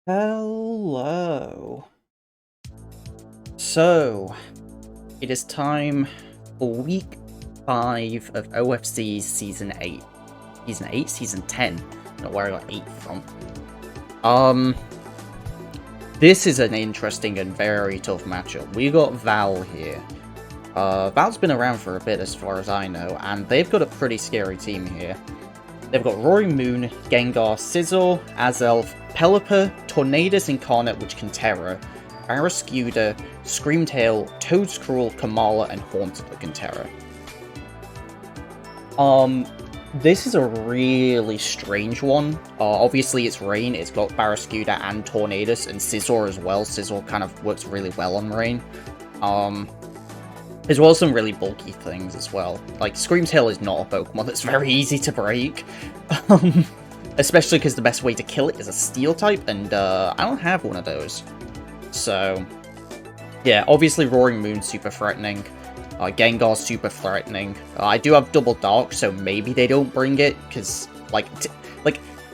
Hello. So, it is time for week 5 of OFC's Season 8. Season 8? Season 10. Not where I got 8 from. This is an interesting and very tough matchup. We got Val here. Val's been around for a bit as far as I know, and they've got a pretty scary team here. They've got Roaring Moon, Gengar, Scizor, Azelf, Pelipper, Tornadus Incarnate, which can Terra, Barraskewda, Screamtail, Toadscruel, Kamala, and Haunted that can Terra. This is a really strange one. Obviously it's Rain, it's got Barraskewda and Tornadus, and Scizor as well. Scizor kind of works really well on Rain. As well as some really bulky things as well. Like, Screamtail is not a Pokemon that's very easy to break. Especially because the best way to kill it is a Steel type, and I don't have one of those. So, yeah, obviously Roaring Moon's super threatening. Gengar's super threatening. I do have Double Dark, so maybe they don't bring it, because, like,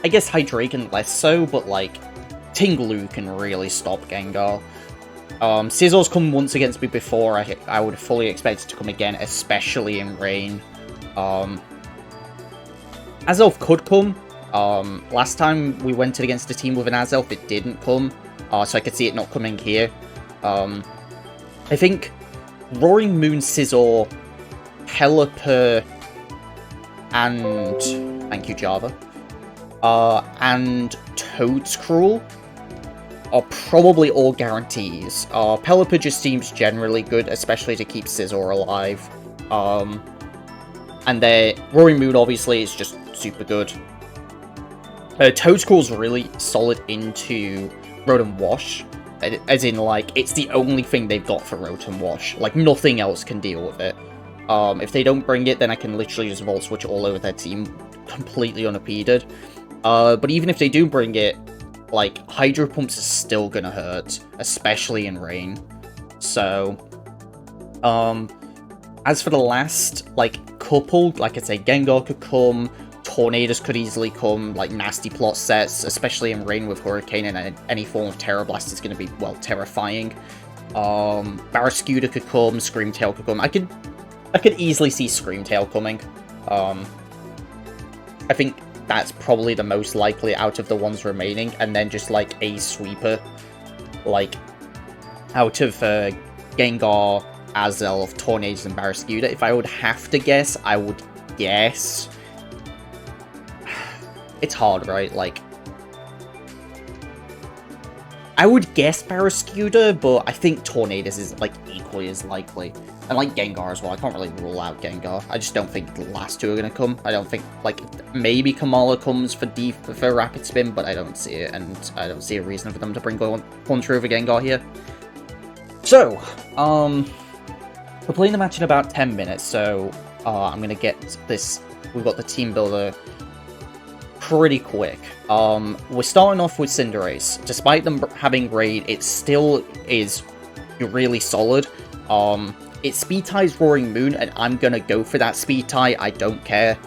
I guess Hydreigon less so, but, like, Tinglu can really stop Gengar. Scizor's come once against me before. I would fully expect it to come again, especially in Rain. Azelf could come. Last time we went against a team with an Azelf, it didn't come. So I could see it not coming here. I think Roaring Moon, Scizor, Pelipper, and... thank you, Java. And Toadscruel are probably all guarantees. Pelipper just seems generally good, especially to keep Scizor alive. And then Roaring Moon, obviously, is just super good. Toadscruel's really solid into Rotom Wash. As in, like, it's the only thing they've got for Rotom Wash. Like, nothing else can deal with it. If they don't bring it, then I can literally just Volt Switch all over their team, completely unimpeded. But even if they do bring it, like, Hydro Pumps is still gonna hurt, especially in Rain. So, as for the last, like, couple, like I say, Gengar could come, Tornadus could easily come, like, nasty plot sets, especially in Rain with Hurricane, and any form of Terra Blast is gonna be, well, terrifying. Barraskewda could come, Screamtail could come. I could easily see Screamtail coming. I think that's probably the most likely out of the ones remaining, and then just, like, a sweeper, like, out of Gengar, Azelf, Tornadus, and Barraskewda. If I would have to guess, I would guess... It's hard, right? Like, I would guess Barraskewda, but I think Tornadus is, like, equally as likely. And, like, Gengar as well. I can't really rule out Gengar. I just don't think the last two are going to come. I don't think, like, maybe Kamala comes for Rapid Spin, but I don't see it, and I don't see a reason for them to bring Haunter over Gengar here. So, we're playing the match in about 10 minutes, so I'm going to get this... We've got the team builder pretty quick. We're starting off with Cinderace. Despite them having Raid, it still is really solid. It speed ties Roaring Moon, and I'm gonna go for that speed tie. I don't care.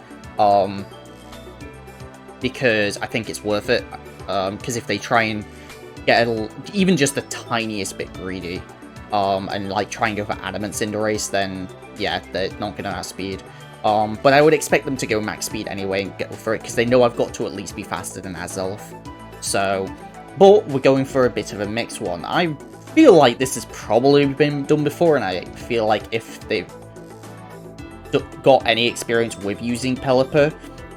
Because I think it's worth it. Because if they try and get even just the tiniest bit greedy, and like try and go for Adamant Cinderace, then yeah, they're not gonna have speed. But I would expect them to go max speed anyway and go for it, because they know I've got to at least be faster than Azelf. So, but we're going for a bit of a mixed one. I feel like this has probably been done before, and I feel like if they've got any experience with using Pelipper,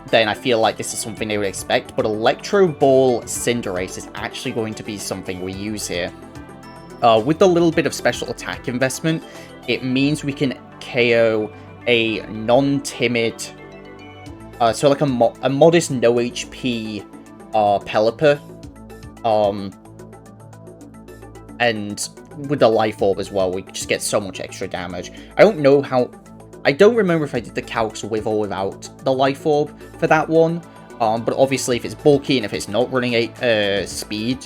then I feel like this is something they would expect. But Electro Ball Cinderace is actually going to be something we use here. With the little bit of special attack investment, it means we can KO a non-timid, so like a modest no HP Pelipper, and with the Life Orb as well, we just get so much extra damage. I don't know how, I don't remember if I did the calcs with or without the Life Orb for that one, but obviously if it's bulky and if it's not running a speed,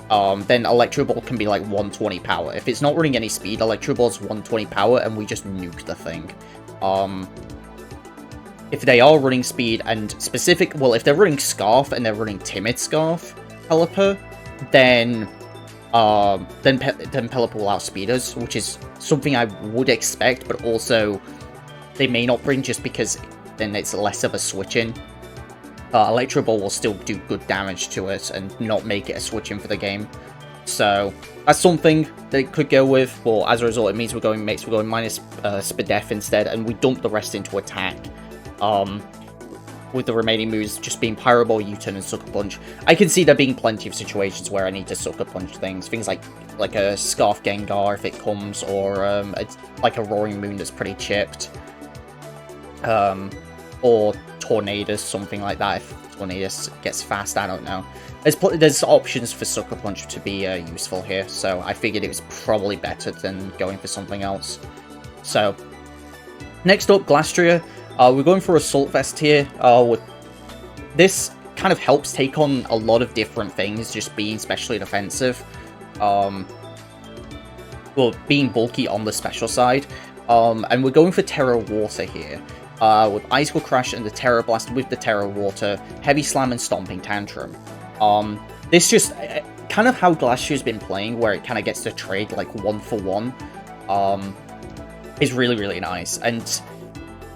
then Electro Ball can be like 120 power. If it's not running any speed, Electro Ball's 120 power, and we just nuke the thing. If they are running speed and specific, well, if they're running Scarf and they're running Timid Scarf Pelipper, then Pelipper will outspeed us, which is something I would expect, but also they may not bring just because then it's less of a switch-in. Electro Ball will still do good damage to it and not make it a switch-in for the game. So that's something they could go with, but as a result it means we're going minus Spadef instead, and we dump the rest into attack. With the remaining moves just being Pyro Ball, U-turn, and Sucker Punch. I can see there being plenty of situations where I need to Sucker Punch things like a Scarf Gengar if it comes, or like a Roaring Moon that's pretty chipped. Or Tornadus, something like that. If Tornadus gets fast, I don't know. There's options for Sucker Punch to be useful here, so I figured it was probably better than going for something else. So, next up, Glastria. We're going for Assault Vest here. This kind of helps take on a lot of different things, just being specially defensive. Well, being bulky on the special side. And we're going for Terra Water here. With Icicle Crash and the Terra Blast with the Terra Water, Heavy Slam and Stomping Tantrum. This just kind of how Glastria's been playing, where it kind of gets to trade like 1-for-1, is really, really nice. And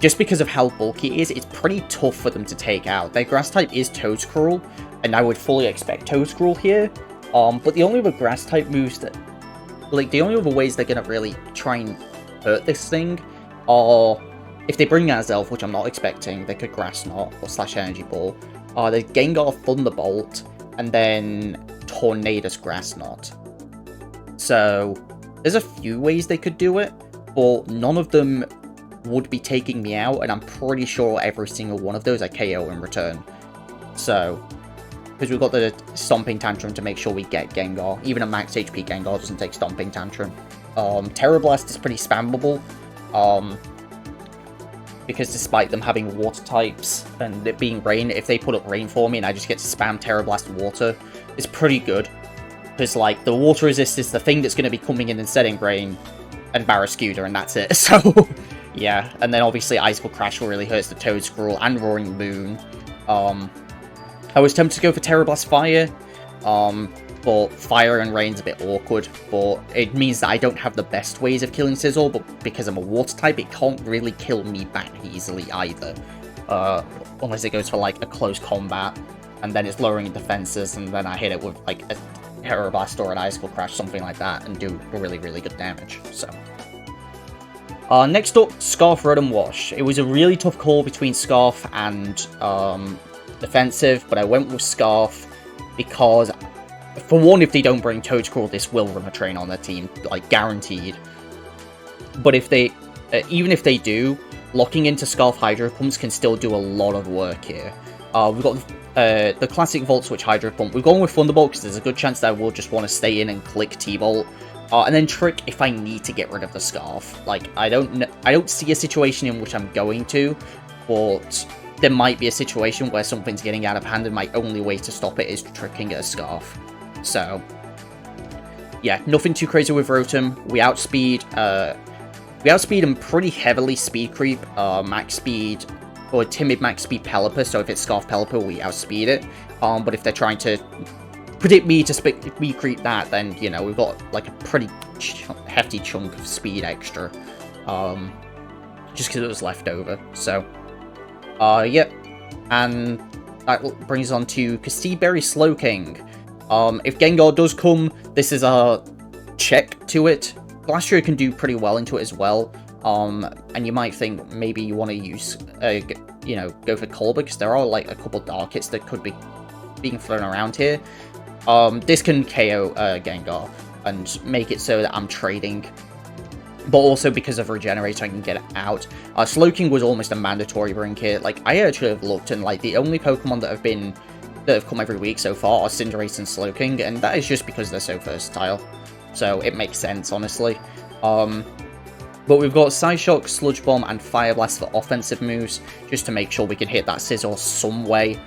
just because of how bulky it is, it's pretty tough for them to take out. Their grass type is Toedscruel, and I would fully expect Toedscruel here. But the only other grass type moves that, like, the only other ways they're gonna really try and hurt this thing are if they bring Azelf, which I'm not expecting. They could Grass Knot or Slash Energy Ball. The Gengar Thunderbolt, and then Tornadus Grass Knot. So there's a few ways they could do it, but none of them would be taking me out, and I'm pretty sure every single one of those I KO in return. So, because we've got the Stomping Tantrum to make sure we get Gengar. Even a max HP Gengar doesn't take Stomping Tantrum. Terra Blast is pretty spammable, because despite them having water types and it being rain, if they put up rain for me and I just get to spam Terra Blast water, it's pretty good. Because, like, the water resist is the thing that's going to be coming in and setting rain, and Barraskewda, and that's it. So, yeah. And then, obviously, Icicle Crash really hurts the Toedscruel and Roaring Moon. I was tempted to go for Terra Blast Fire, but Fire and Rain's a bit awkward, but it means that I don't have the best ways of killing Sizzle, but because I'm a water type, it can't really kill me back easily either. Unless it goes for, like, a close combat, and then it's lowering defenses, and then I hit it with, like, a Terra Blast or an Icicle Crash, something like that, and do really, really good damage, so. Next up, Scarf, Rotom Wash. It was a really tough call between Scarf and defensive, but I went with Scarf because, for one, if they don't bring Toedscruel, this will run a train on their team, like, guaranteed. But if they, even if they do, locking into Scarf Hydro Pumps can still do a lot of work here. We've got the classic Volt Switch Hydro Pump. We're going with Thunderbolt because there's a good chance that I will just want to stay in and click T-Bolt. And then Trick if I need to get rid of the Scarf. Like, I don't see a situation in which I'm going to, but there might be a situation where something's getting out of hand and my only way to stop it is tricking a Scarf. So, yeah, nothing too crazy with Rotom. We outspeed and pretty heavily speed creep, max speed, or timid max speed Pelipper, so if it's Scarf Pelipper, we outspeed it. But if they're trying to predict me to speed creep that, then, you know, we've got, like, a pretty hefty chunk of speed extra, just because it was left over, so, yep, and that brings us on to Castiberry Slowking. If Gengar does come, this is a check to it. Glastrier can do pretty well into it as well, and you might think maybe you want to use, you know, go for Colbur, because there are, like, a couple Dark Hits that could be being thrown around here. This can KO Gengar and make it so that I'm trading, but also because of Regenerate, I can get it out. Slowking was almost a mandatory bring here. Like, I actually have looked, and, like, the only Pokemon that have come every week so far are Cinderace and Slowking, and that is just because they're so versatile. So it makes sense, honestly. But we've got Psyshock, Sludge Bomb, and Fire Blast for offensive moves, just to make sure we can hit that Sizzle some way.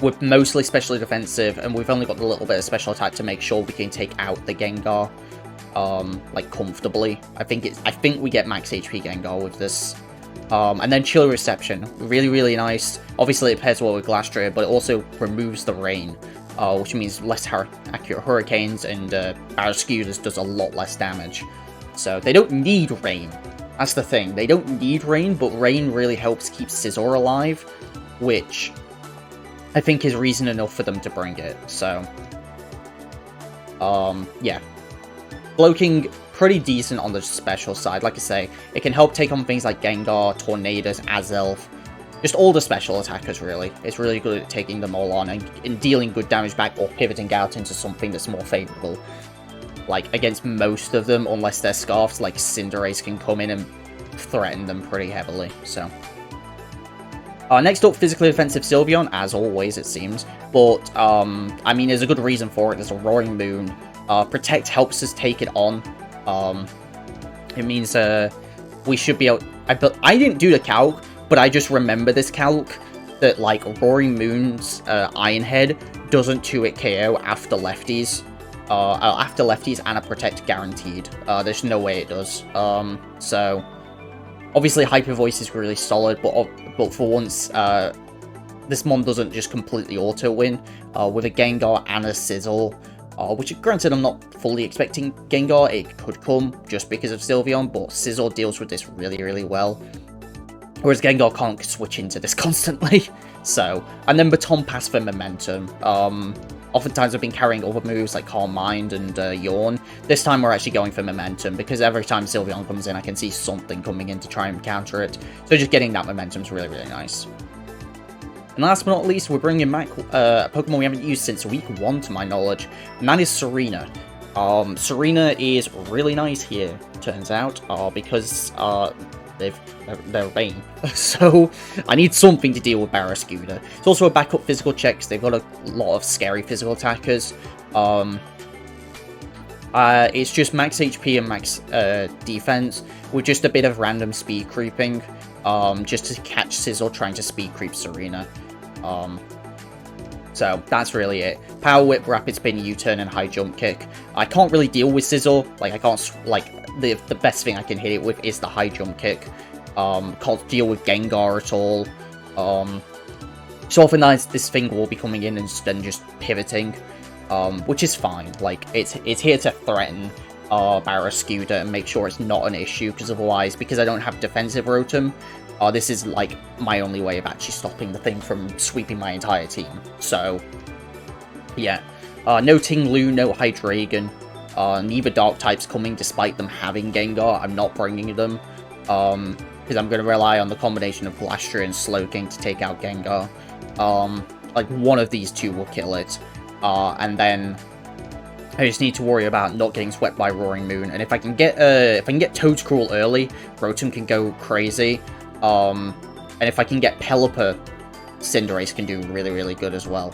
We're mostly specially defensive, and we've only got a little bit of special attack to make sure we can take out the Gengar, like, comfortably. I think we get max HP Gengar with this And then Chill Reception, really, really nice. Obviously it pairs well with Glastrier, but it also removes the rain, which means less accurate hurricanes, and Barraskewdas does a lot less damage. So they don't need rain. That's the thing. They don't need rain, but rain really helps keep Scizor alive, which I think is reason enough for them to bring it. So, yeah. Cloaking, pretty decent on the special side. Like I say, it can help take on things like Gengar, Tornadus, Azelf, just all the special attackers, really. It's really good at taking them all on and dealing good damage back or pivoting out into something that's more favorable. Like, against most of them, unless they're Scarfs, like Cinderace can come in and threaten them pretty heavily, so. Next up, Physically Offensive Sylveon, as always, it seems. But, I mean, there's a good reason for it. There's a Roaring Moon. Protect helps us take it on. It means, we should be able... I didn't do the calc, but I just remember this calc, that, like, Roaring Moon's, Iron Head doesn't 2-hit KO after lefties. And a Protect guaranteed. There's no way it does. So... Obviously, Hyper Voice is really solid, but for once, this mon doesn't just completely auto-win. With a Gengar and a Sizzle, which, granted, I'm not fully expecting Gengar. It could come just because of Sylveon, but Sizzle deals with this really, really well. Whereas Gengar can't switch into this constantly. So, and then Baton Pass for momentum. Oftentimes I've been carrying other moves like Calm Mind and Yawn. This time we're actually going for momentum, because every time Sylveon comes in I can see something coming in to try and counter it. So just getting that momentum is really, really nice. And last but not least, we're bringing back a Pokemon we haven't used since week 1 to my knowledge, and that is Serena. Serena is really nice here, turns out, because they're Rain. So I need something to deal with Barraskewda. It's also a backup physical check, because they've got a lot of scary physical attackers. It's just max HP and max defense, with just a bit of random speed creeping, just to catch Sizzle trying to speed creep Serena. So that's really it. Power Whip, Rapid Spin, U-turn, and High Jump Kick. I can't really deal with Sizzle. Like, I can't, like, the best thing I can hit it with is the High Jump Kick. Can't deal with Gengar at all. So often this thing will be coming in and then just pivoting, which is fine. Like, it's here to threaten Barraskewda and make sure it's not an issue, because otherwise, because I don't have defensive Rotom, this is, like, my only way of actually stopping the thing from sweeping my entire team. So, yeah. No Ting-Lu, no Hydreigon. Neither Dark types coming despite them having Gengar. I'm not bringing them, because I'm going to rely on the combination of Glastrier and Slowking to take out Gengar. Like, one of these two will kill it. And then I just need to worry about not getting swept by Roaring Moon. And if I can get Toedscruel early, Rotom can go crazy. And if I can get Pelipper, Cinderace can do really, really good as well.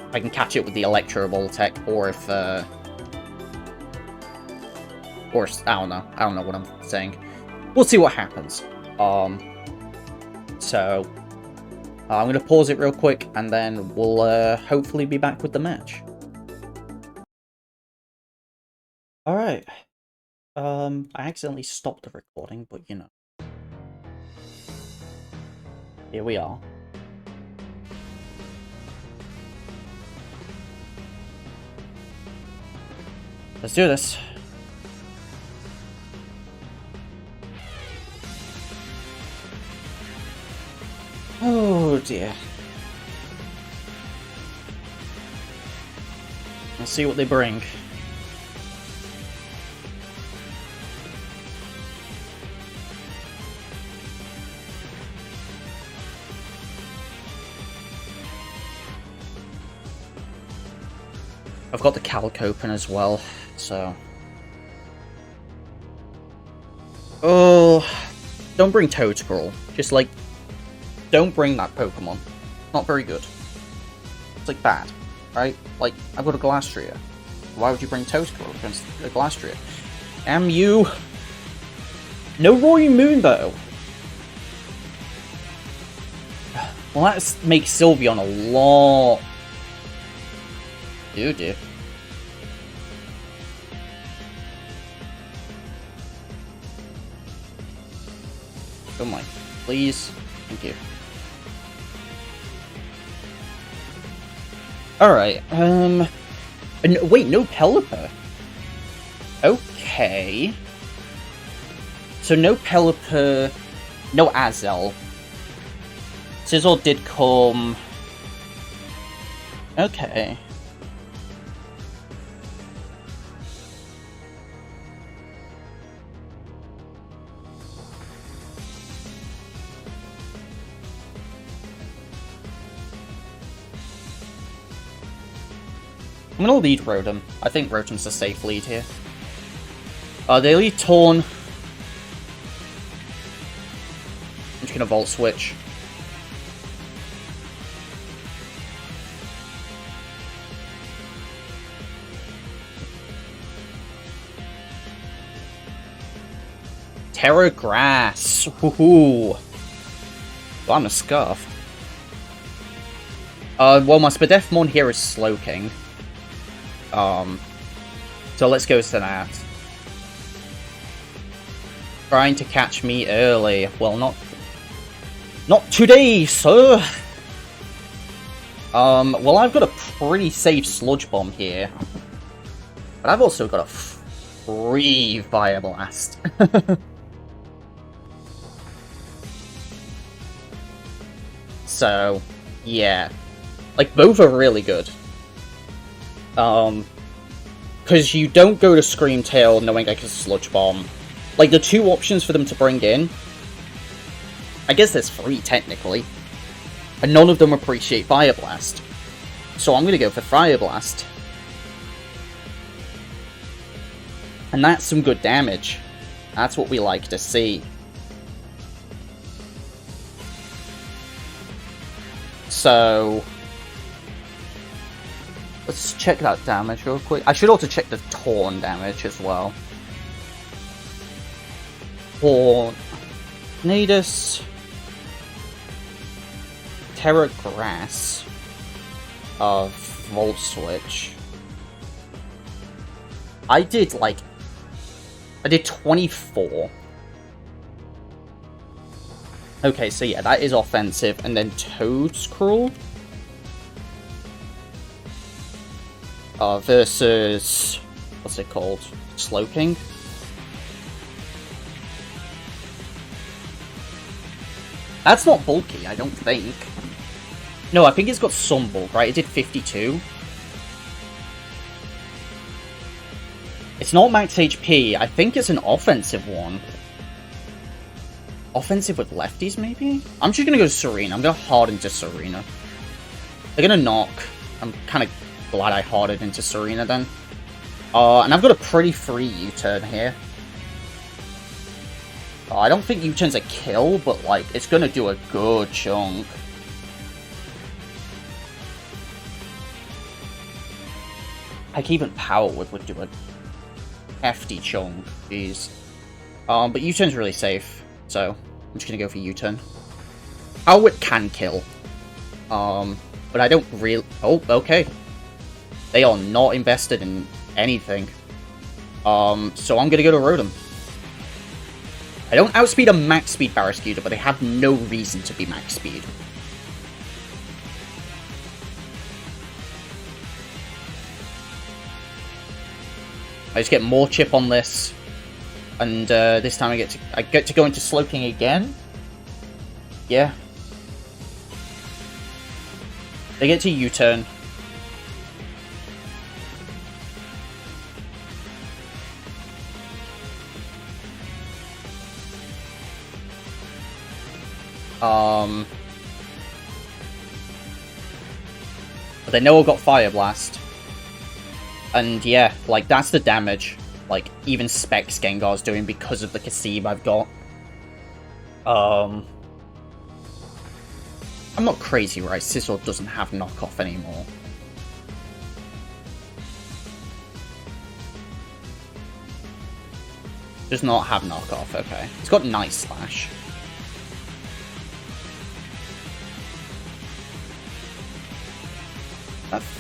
If I can catch it with the Electro Ball tech, or if, I don't know what I'm saying. We'll see what happens. So, I'm going to pause it real quick, and then we'll, hopefully be back with the match. Alright. I accidentally stopped the recording, but you know. Here we are. Let's do this. Oh dear. Let's see what they bring. I've got the calc open as well, so... Oh, don't bring Toedscruel. Just, like, don't bring that Pokemon. Not very good. It's, like, bad, right? Like, I've got a Glastrier. Why would you bring Toedscruel against a Glastrier? Damn you! No Roaring Moon, though! Well, that makes Sylveon a lot... Dear. Oh my, please. Thank you. Alright, wait, no Pelipper. Okay. So no Pelipper, no Azel. Sizzle did come... Okay. I'm gonna lead Rotom. I think Rotom's a safe lead here. They lead Torn. I'm just gonna Volt Switch. Terra Grass. Woohoo! Well, I'm a Scarf. Well, my Spadefmon here is Slowking. So let's go to that. Trying to catch me early. Well, not today, sir! Well, I've got a pretty safe Sludge Bomb here. But I've also got a free Fire Blast. So, yeah. Like, both are really good. Because you don't go to Scream Tail knowing I can Sludge Bomb. Like, the two options for them to bring in, I guess there's three, technically. And none of them appreciate Fire Blast. So I'm gonna go for Fire Blast. And that's some good damage. That's what we like to see. So... let's check that damage real quick. I should also check the Torn damage as well. Tornadus, Terra Grass, Volt Switch. I did 24. Okay, so yeah, that is offensive. And then Toedscruel versus, what's it called? Slowking. That's not bulky, I don't think. No, I think it's got some bulk, right? It did 52. It's not max HP. I think it's an offensive one. Offensive with lefties, maybe? I'm just gonna go Serena. I'm gonna hard into Serena. They're gonna knock. I'm kind of glad I harded into Serena then. And I've got a pretty free U-turn here. I don't think U-turn's a kill, but like, it's gonna do a good chunk. Like, even Power would do a hefty chunk. Jeez. But U-turn's really safe, so I'm just gonna go for U-turn. Power can kill. But I don't really... oh, okay. They are not invested in anything. So I'm gonna go to Rotom. I don't outspeed a max speed Barraskewda, but they have no reason to be max speed. I just get more chip on this, and this time I get to go into Slowking again. Yeah. They get to U-turn. But they know I've got Fire Blast. And yeah, like, that's the damage, like, even Specs Gengar's doing because of the Kasib I've got. I'm not crazy, right? Sizzle doesn't have knockoff anymore. Does not have knockoff, okay. It's got Night Slash.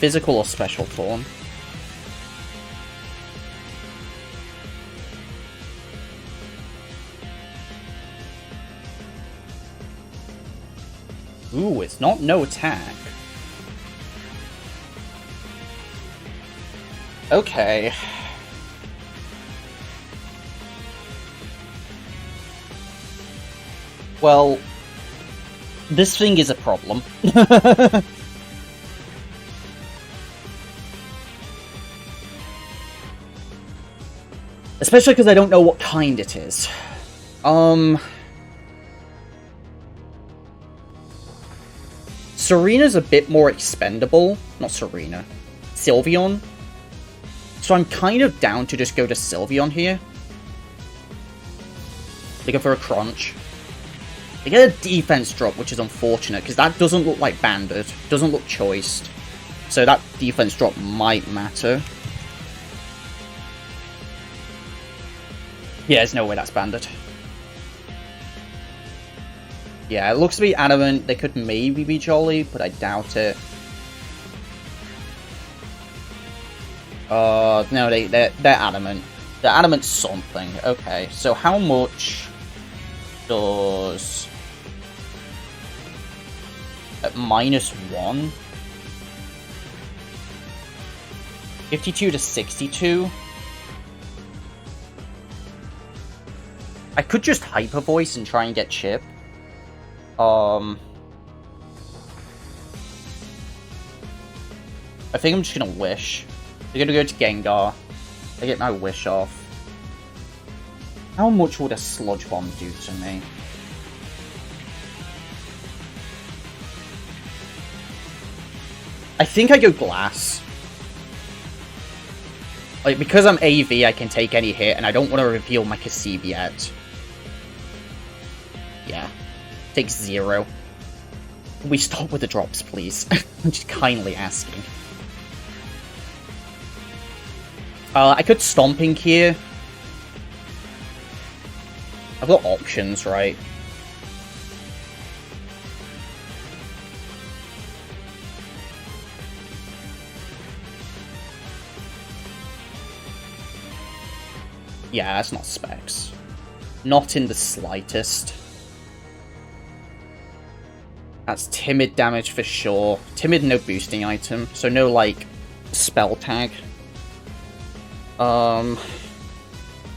Physical or special form? Ooh, it's not no attack. Okay. Well, this thing is a problem. Especially because I don't know what kind it is. Serena's a bit more expendable. Not Serena. Sylveon. So I'm kind of down to just go to Sylveon here. They go for a crunch. They get a defense drop, which is unfortunate, because that doesn't look like Banded. Doesn't look choiced. So that defense drop might matter. Yeah, there's no way that's Banded. Yeah, it looks to be Adamant. They could maybe be Jolly, but I doubt it. No, they're Adamant. They're Adamant something. Okay, so how much does... At -1? 52 to 62? I could just Hyper Voice and try and get Chip. I think I'm just gonna Wish. We're gonna go to Gengar. I get my Wish off. How much would a Sludge Bomb do to me? I think I go Glass. Like, because I'm AV, I can take any hit, and I don't want to reveal my Cassive yet. Yeah. Take 0. Can we stop with the drops, please? I'm just kindly asking. I could Stomping here. I've got options, right? Yeah, that's not Specs. Not in the slightest. That's Timid damage for sure. Timid, no boosting item, so no, like, spell tag. How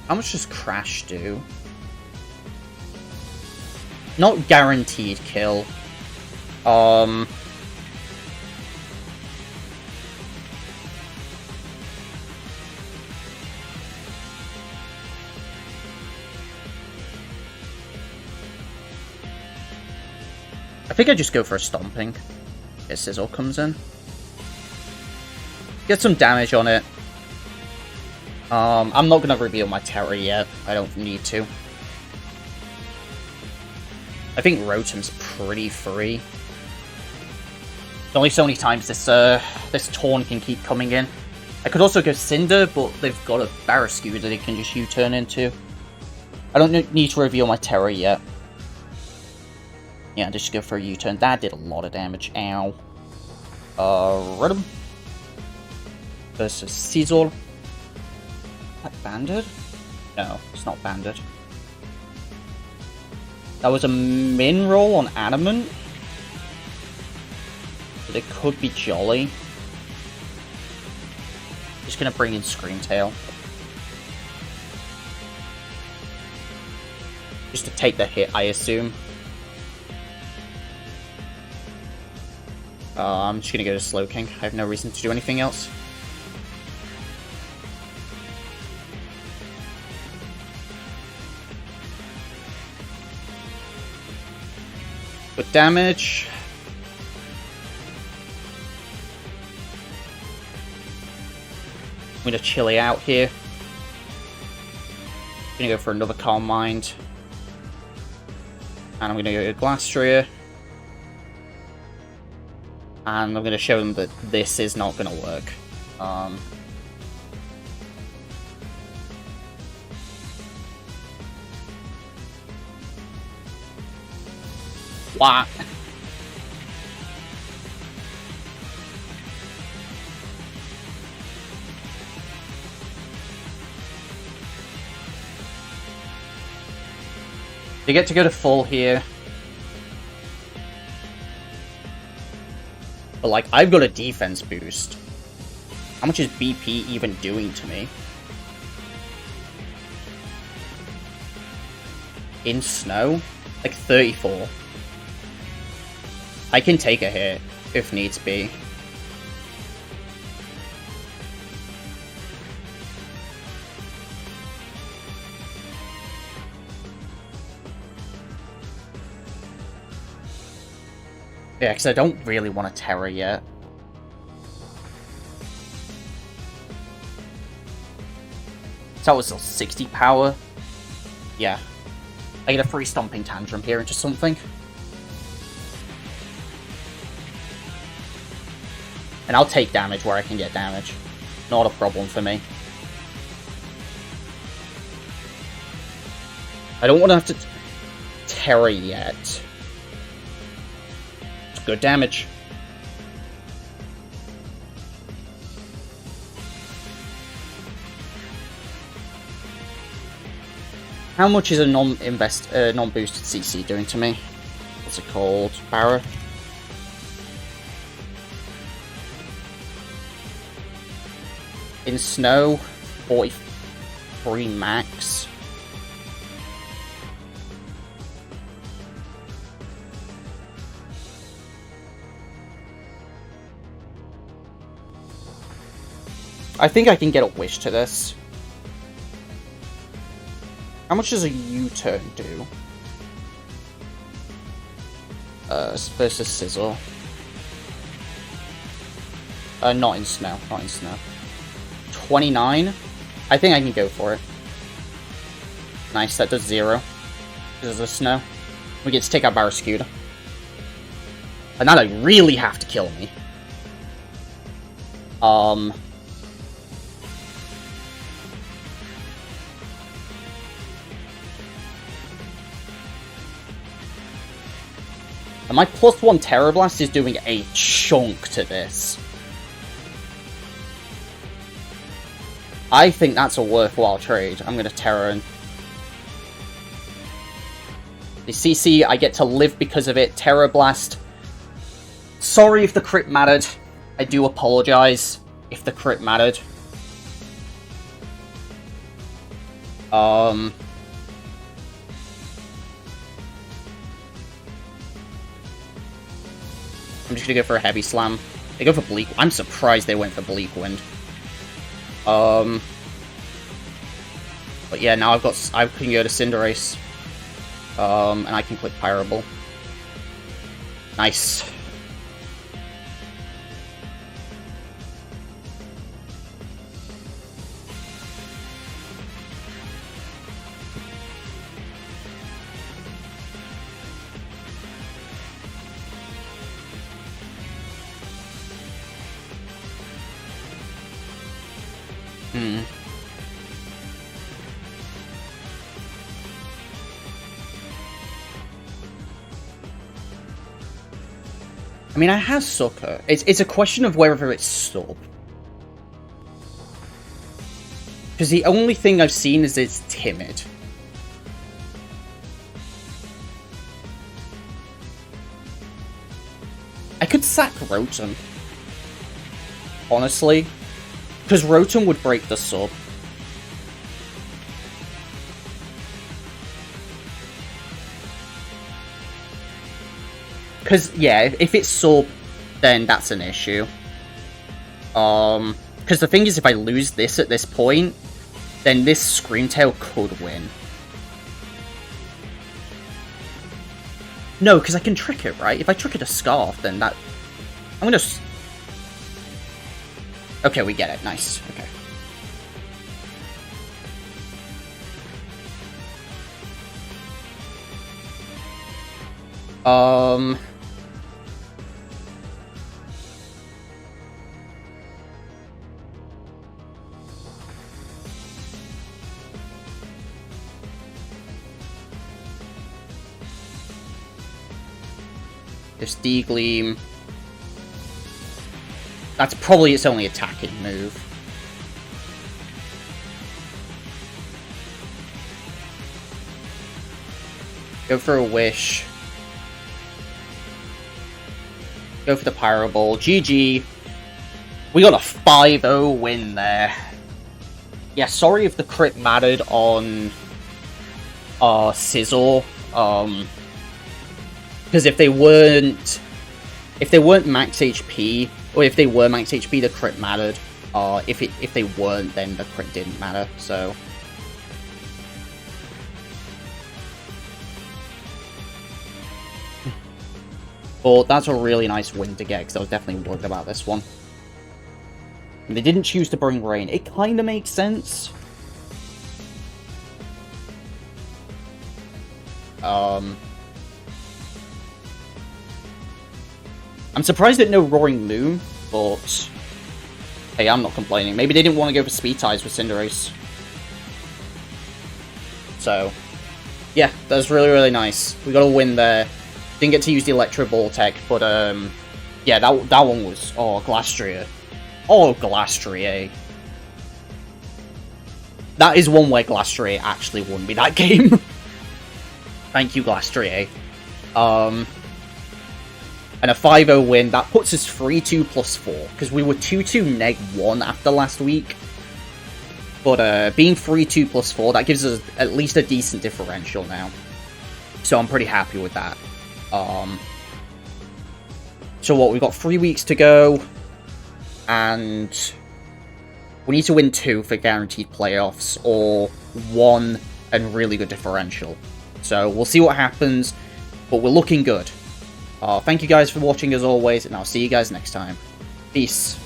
much does Crash do? Not guaranteed kill. I think I just go for a Stomping. Get Sizzle comes in. Get some damage on it. I'm not going to reveal my terror yet. I don't need to. I think Rotom's pretty free. There's only so many times this Taunt can keep coming in. I could also go Cinder, but they've got a Barrascue that they can just U-turn into. I don't need to reveal my terror yet. Yeah, just go for a U-turn. That did a lot of damage. Ow. Rotom. Versus Scizor. Is that Banded? No, it's not Banded. That was a min roll on Adamant. But it could be Jolly. Just gonna bring in Screamtail. Just to take the hit, I assume. I'm just gonna go to Slowking. I have no reason to do anything else. With damage. I'm gonna Chilly out here. Gonna go for another Calm Mind. And I'm gonna go to Glastrier. And I'm going to show them that this is not going to work. What? They get to go to full here. But, like, I've got a defense boost. How much is BP even doing to me? In snow? Like, 34. I can take a hit, if needs be. Yeah, because I don't really want a Terror yet. So that was still 60 power. Yeah. I get a free Stomping Tantrum here into something. And I'll take damage where I can get damage. Not a problem for me. I don't want to have to Terror yet. It's good damage. How much is a non-boosted CC doing to me? What's it called? Barra? In snow, 43 max. I think I can get a wish to this. How much does a U-turn do? Versus Sizzle. Not in snow. Not in snow. 29? I think I can go for it. Nice, that does 0. This is the snow. We get to take out Barraskewda. And now they really have to kill me. And my +1 Terror Blast is doing a chunk to this. I think that's a worthwhile trade. I'm going to Terror and... The CC, I get to live because of it. Terror Blast. Sorry if the crit mattered. I do apologize if the crit mattered. I'm just gonna go for a Heavy Slam. They go for Bleak. I'm surprised they went for Bleak Wind. But yeah, now I can go to Cinderace. And I can click Pyrable. Nice. I mean, I have Sucker. It's a question of whether it's Sub. Because the only thing I've seen is it's Timid. I could sack Rotom. Honestly. Because Rotom would break the Sub. Because, yeah, if it's Sub, then that's an issue. Because the thing is, if I lose this at this point, then this Screamtail could win. No, because I can trick it, right? If I trick it a Scarf, then that... I'm gonna... Okay, we get it. Nice. Okay. This D-Gleam. That's probably its only attacking move. Go for a Wish. Go for the Pyro Ball. GG. We got a 5-0 win there. Yeah, sorry if the crit mattered on Scizor. Because if they weren't max HP, or if they were max HP, the crit mattered. If they weren't, then the crit didn't matter. So. But that's a really nice win to get, because I was definitely worried about this one. And they didn't choose to bring Rain. It kind of makes sense. I'm surprised at no Roaring Moon, but hey, I'm not complaining. Maybe they didn't want to go for Speed Ties with Cinderace. So, yeah, that's really, really nice. We got a win there. Didn't get to use the Electro Ball tech, but yeah, that one was... Oh, Glastrier. Oh, Glastrier. That is one where Glastrier actually won me that game. Thank you, Glastrier. And a 5-0 win, that puts us 3-2 plus 4, because we were 2-2 -1 after last week. But being 3-2 plus 4, that gives us at least a decent differential now. So I'm pretty happy with that. So what, we've got 3 weeks to go, and we need to win 2 for guaranteed playoffs, or 1 and really good differential. So we'll see what happens, but we're looking good. Thank you guys for watching as always, and I'll see you guys next time. Peace.